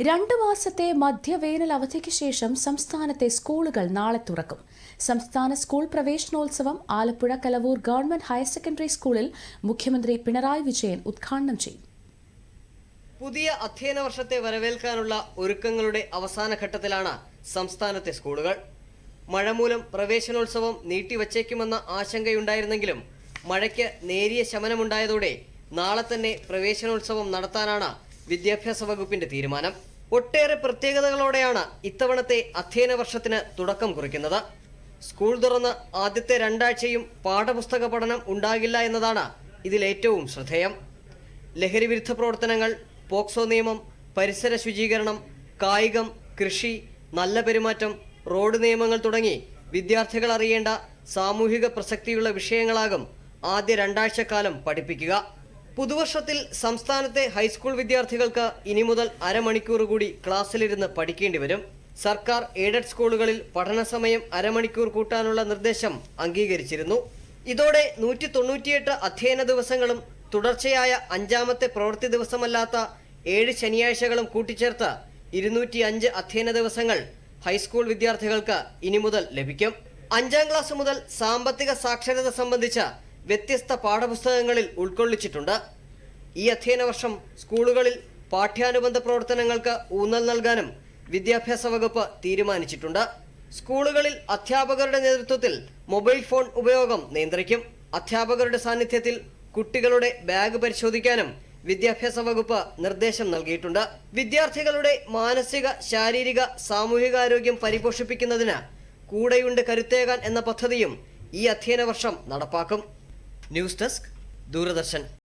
2 മാസത്തെ മധ്യവേനൽ അവധിക്ക് ശേഷം സംസ്ഥാനത്തെ സ്കൂളുകൾ നാളെ തുറക്കും. സംസ്ഥാന സ്കൂൾ പ്രവേശനോത്സവം Alappuzha Kalavoor government higher secondary സ്കൂളിൽ മുഖ്യമന്ത്രി പിണറായി വിജയൻ ഉദ്ഘാടനം ചെയ്യും. പുതിയ അധ്യയന വർഷത്തെ വരവേൽക്കാനുള്ള ഒരുക്കങ്ങളുടെ അവസാന ഘട്ടത്തിലാണ് സംസ്ഥാനത്തെ സ്കൂളുകൾ. മഴ മൂലം പ്രവേശനോത്സവം നീട്ടിവച്ചേക്കുമെന്ന ആശങ്കയുണ്ടായിരുന്നെങ്കിലും മഴയ്ക്ക് നേരിയ ശമനമുണ്ടായതോടെ നാളെ തന്നെ പ്രവേശനോത്സവം നടത്താനാണ് വിദ്യാഭ്യാസ വകുപ്പിന്റെ തീരുമാനം. ഒട്ടേറെ പ്രത്യേകതകളോടെയാണ് ഇത്തവണത്തെ അധ്യയന വർഷത്തിന് തുടക്കം കുറിക്കുന്നത്. സ്കൂൾ തുറന്ന് ആദ്യത്തെ 2 ആഴ്ചയും പാഠപുസ്തക പഠനം ഉണ്ടാകില്ല എന്നതാണ് ഇതിലേറ്റവും ശ്രദ്ധേയം. ലഹരി വിരുദ്ധ പ്രവർത്തനങ്ങൾ, പോക്സോ നിയമം, പരിസര ശുചീകരണം, കായികം, കൃഷി, നല്ല പെരുമാറ്റം, റോഡ് നിയമങ്ങൾ തുടങ്ങി വിദ്യാർത്ഥികൾ അറിയേണ്ട സാമൂഹിക പ്രസക്തിയുള്ള വിഷയങ്ങളാകും ആദ്യ 2 ആഴ്ചക്കാലം പഠിപ്പിക്കുക. പുതുവർഷത്തിൽ സംസ്ഥാനത്തെ ഹൈസ്കൂൾ വിദ്യാർത്ഥികൾക്ക് ഇനി മുതൽ അരമണിക്കൂർ കൂടി ക്ലാസ്സിലിരുന്ന് പഠിക്കേണ്ടി വരും. സർക്കാർ എയ്ഡഡ് സ്കൂളുകളിൽ പഠന സമയം അരമണിക്കൂർ കൂട്ടാനുള്ള നിർദ്ദേശം അംഗീകരിച്ചിരുന്നു. ഇതോടെ 198 അധ്യയന ദിവസങ്ങളും തുടർച്ചയായ 5ാമത്തെ പ്രവൃത്തി ദിവസമല്ലാത്ത 7 ശനിയാഴ്ചകളും കൂട്ടിച്ചേർത്ത് 205 അധ്യയന ദിവസങ്ങൾ ഹൈസ്കൂൾ വിദ്യാർത്ഥികൾക്ക് ഇനി മുതൽ ലഭിക്കും. 5ാം ക്ലാസ് മുതൽ സാമ്പത്തിക സാക്ഷരത സംബന്ധിച്ച വ്യത്യസ്ത പാഠപുസ്തകങ്ങളിൽ ഉൾക്കൊള്ളിച്ചിട്ടുണ്ട്. ഈ അധ്യയന വർഷം സ്കൂളുകളിൽ പാഠ്യാനുബന്ധ പ്രവർത്തനങ്ങൾക്ക് ഊന്നൽ നൽകാനും വിദ്യാഭ്യാസ വകുപ്പ് തീരുമാനിച്ചിട്ടുണ്ട്. സ്കൂളുകളിൽ അധ്യാപകരുടെ നേതൃത്വത്തിൽ മൊബൈൽ ഫോൺ ഉപയോഗം നിയന്ത്രിക്കും. അധ്യാപകരുടെ സാന്നിധ്യത്തിൽ കുട്ടികളുടെ ബാഗ് പരിശോധിക്കാനും വിദ്യാഭ്യാസ വകുപ്പ് നിർദ്ദേശം നൽകിയിട്ടുണ്ട്. വിദ്യാർത്ഥികളുടെ മാനസിക, ശാരീരിക, സാമൂഹികാരോഗ്യം പരിപോഷിപ്പിക്കുന്നതിന് കൂടെയുണ്ട് കരുത്തേകാൻ എന്ന പദ്ധതിയും ഈ അധ്യയന വർഷം നടപ്പാക്കും. News desk, Doordarshan.